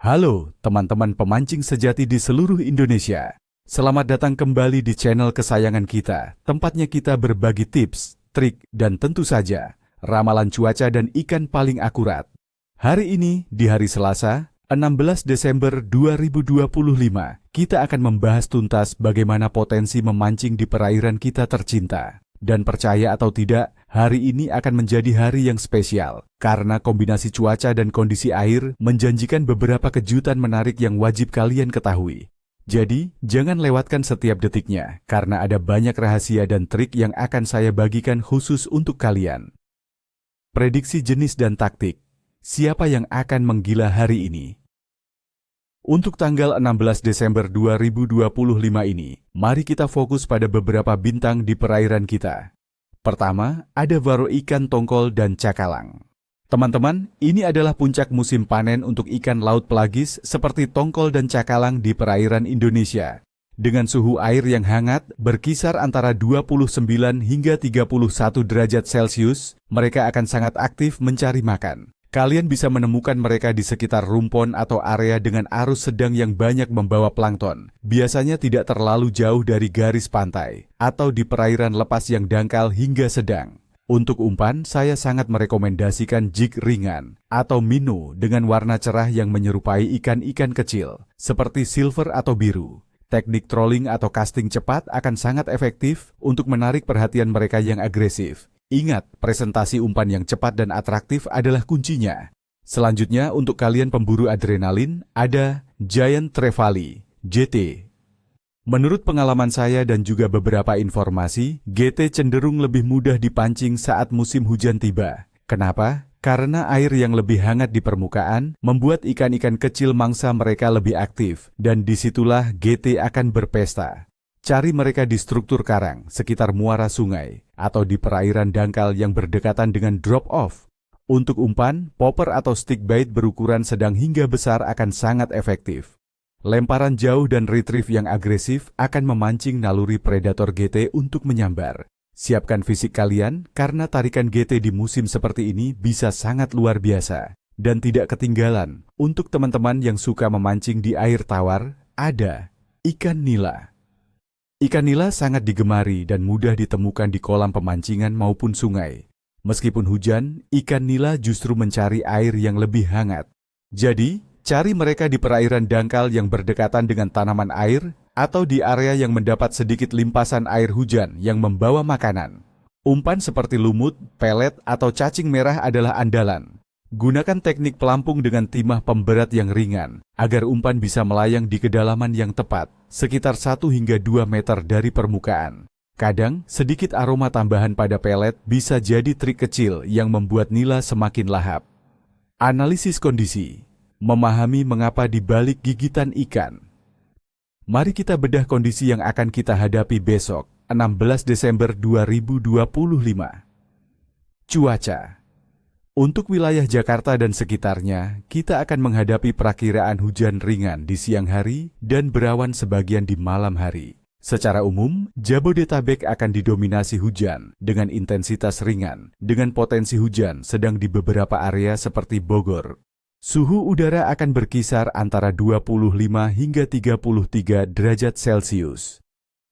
Halo teman-teman pemancing sejati di seluruh Indonesia. Selamat datang kembali di channel kesayangan kita. Tempatnya kita berbagi tips, trik, dan tentu saja ramalan cuaca dan ikan paling akurat. Hari ini di hari Selasa, 16 Desember 2025, kita akan membahas tuntas bagaimana potensi memancing di perairan kita tercinta. Dan percaya atau tidak, hari ini akan menjadi hari yang spesial karena kombinasi cuaca dan kondisi air menjanjikan beberapa kejutan menarik yang wajib kalian ketahui. Jadi, jangan lewatkan setiap detiknya karena ada banyak rahasia dan trik yang akan saya bagikan khusus untuk kalian. Prediksi jenis dan taktik. Siapa yang akan menggila hari ini? Untuk tanggal 16 Desember 2025 ini, mari kita fokus pada beberapa bintang di perairan kita. Pertama, ada waro ikan tongkol dan cakalang. Teman-teman, ini adalah puncak musim panen untuk ikan laut pelagis seperti tongkol dan cakalang di perairan Indonesia. Dengan suhu air yang hangat, berkisar antara 29 hingga 31 derajat Celcius, mereka akan sangat aktif mencari makan. Kalian bisa menemukan mereka di sekitar rumpon atau area dengan arus sedang yang banyak membawa plankton. Biasanya tidak terlalu jauh dari garis pantai, atau di perairan lepas yang dangkal hingga sedang. Untuk umpan, saya sangat merekomendasikan jig ringan, atau minnow dengan warna cerah yang menyerupai ikan-ikan kecil, seperti silver atau biru. Teknik trolling atau casting cepat akan sangat efektif untuk menarik perhatian mereka yang agresif. Ingat, presentasi umpan yang cepat dan atraktif adalah kuncinya. Selanjutnya, untuk kalian pemburu adrenalin, ada Giant Trevally, GT. Menurut pengalaman saya dan juga beberapa informasi, GT cenderung lebih mudah dipancing saat musim hujan tiba. Kenapa? Karena air yang lebih hangat di permukaan membuat ikan-ikan kecil mangsa mereka lebih aktif, dan disitulah GT akan berpesta. Cari mereka di struktur karang, sekitar muara sungai, atau di perairan dangkal yang berdekatan dengan drop-off. Untuk umpan, popper atau stick bait berukuran sedang hingga besar akan sangat efektif. Lemparan jauh dan retrieve yang agresif akan memancing naluri predator GT untuk menyambar. Siapkan fisik kalian, karena tarikan GT di musim seperti ini bisa sangat luar biasa. Dan tidak ketinggalan, untuk teman-teman yang suka memancing di air tawar, ada ikan nila. Ikan nila sangat digemari dan mudah ditemukan di kolam pemancingan maupun sungai. Meskipun hujan, ikan nila justru mencari air yang lebih hangat. Jadi, cari mereka di perairan dangkal yang berdekatan dengan tanaman air atau di area yang mendapat sedikit limpasan air hujan yang membawa makanan. Umpan seperti lumut, pelet, atau cacing merah adalah andalan. Gunakan teknik pelampung dengan timah pemberat yang ringan, agar umpan bisa melayang di kedalaman yang tepat, sekitar 1 hingga 2 meter dari permukaan. Kadang, sedikit aroma tambahan pada pelet bisa jadi trik kecil yang membuat nila semakin lahap. Analisis kondisi. Memahami mengapa di balik gigitan ikan. Mari kita bedah kondisi yang akan kita hadapi besok, 16 Desember 2025. Cuaca. Untuk wilayah Jakarta dan sekitarnya, kita akan menghadapi perakiraan hujan ringan di siang hari dan berawan sebagian di malam hari. Secara umum, Jabodetabek akan didominasi hujan dengan intensitas ringan, dengan potensi hujan sedang di beberapa area seperti Bogor. Suhu udara akan berkisar antara 25 hingga 33 derajat Celcius.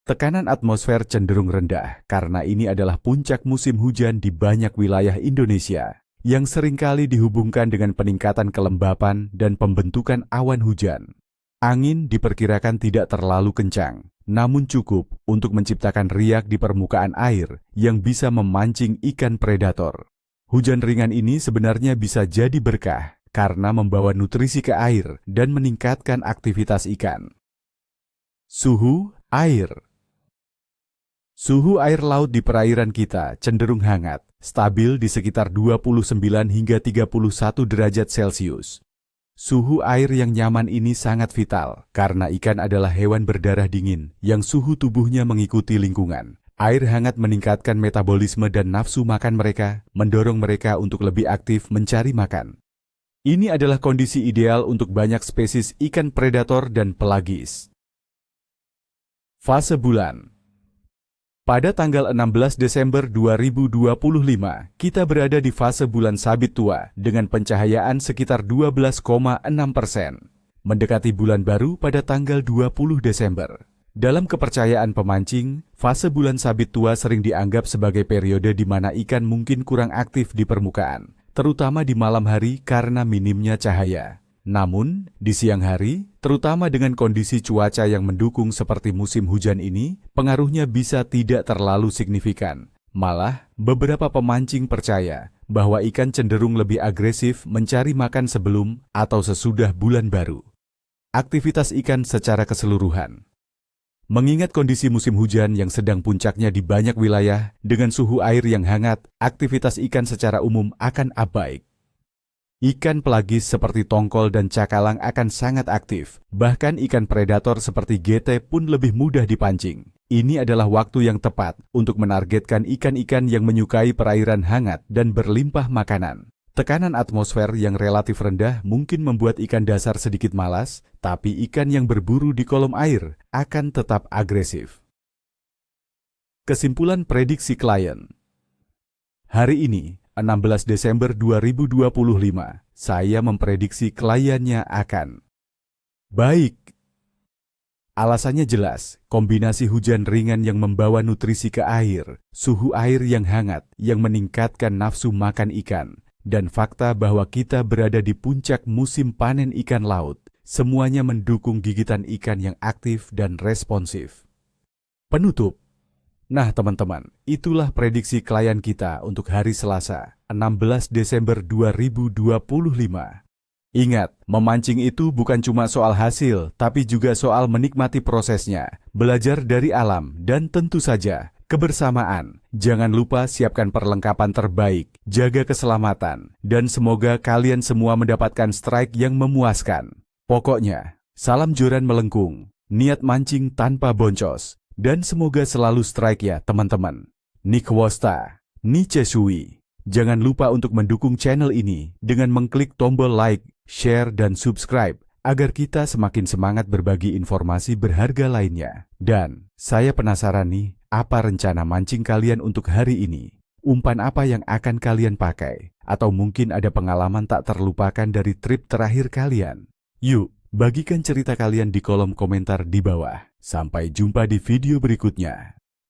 Tekanan atmosfer cenderung rendah karena ini adalah puncak musim hujan di banyak wilayah Indonesia, yang seringkali dihubungkan dengan peningkatan kelembapan dan pembentukan awan hujan. Angin diperkirakan tidak terlalu kencang, namun cukup untuk menciptakan riak di permukaan air yang bisa memancing ikan predator. Hujan ringan ini sebenarnya bisa jadi berkah karena membawa nutrisi ke air dan meningkatkan aktivitas ikan. Suhu air. Suhu air laut di perairan kita cenderung hangat, stabil di sekitar 29 hingga 31 derajat Celcius. Suhu air yang nyaman ini sangat vital, karena ikan adalah hewan berdarah dingin yang suhu tubuhnya mengikuti lingkungan. Air hangat meningkatkan metabolisme dan nafsu makan mereka, mendorong mereka untuk lebih aktif mencari makan. Ini adalah kondisi ideal untuk banyak spesies ikan predator dan pelagis. Fase bulan. Pada tanggal 16 Desember 2025, kita berada di fase bulan sabit tua dengan pencahayaan sekitar 12,6%. mendekati bulan baru pada tanggal 20 Desember. Dalam kepercayaan pemancing, fase bulan sabit tua sering dianggap sebagai periode di mana ikan mungkin kurang aktif di permukaan, terutama di malam hari karena minimnya cahaya. Namun, di siang hari, terutama dengan kondisi cuaca yang mendukung seperti musim hujan ini, pengaruhnya bisa tidak terlalu signifikan. Malah, beberapa pemancing percaya bahwa ikan cenderung lebih agresif mencari makan sebelum atau sesudah bulan baru. Aktivitas ikan secara keseluruhan. Mengingat kondisi musim hujan yang sedang puncaknya di banyak wilayah, dengan suhu air yang hangat, aktivitas ikan secara umum akan abbaik. Ikan pelagis seperti tongkol dan cakalang akan sangat aktif, bahkan ikan predator seperti gete pun lebih mudah dipancing. Ini adalah waktu yang tepat untuk menargetkan ikan-ikan yang menyukai perairan hangat dan berlimpah makanan. Tekanan atmosfer yang relatif rendah mungkin membuat ikan dasar sedikit malas, tapi ikan yang berburu di kolom air akan tetap agresif. Kesimpulan prediksi klien. Hari ini, 16 Desember 2025, saya memprediksi kliennya akan baik. Alasannya jelas, kombinasi hujan ringan yang membawa nutrisi ke air, suhu air yang hangat yang meningkatkan nafsu makan ikan, dan fakta bahwa kita berada di puncak musim panen ikan laut, semuanya mendukung gigitan ikan yang aktif dan responsif. Penutup. Nah teman-teman, itulah prediksi klien kita untuk hari Selasa, 16 Desember 2025. Ingat, memancing itu bukan cuma soal hasil, tapi juga soal menikmati prosesnya, belajar dari alam, dan tentu saja, kebersamaan. Jangan lupa siapkan perlengkapan terbaik, jaga keselamatan, dan semoga kalian semua mendapatkan strike yang memuaskan. Pokoknya, salam joran melengkung, niat mancing tanpa boncos, dan semoga selalu strike ya teman-teman. Nikwosta, Nichesui. Jangan lupa untuk mendukung channel ini dengan mengklik tombol like, share, dan subscribe, agar kita semakin semangat berbagi informasi berharga lainnya. Dan, saya penasaran nih, apa rencana mancing kalian untuk hari ini? Umpan apa yang akan kalian pakai? Atau mungkin ada pengalaman tak terlupakan dari trip terakhir kalian? Yuk, bagikan cerita kalian di kolom komentar di bawah. Sampai jumpa di video berikutnya.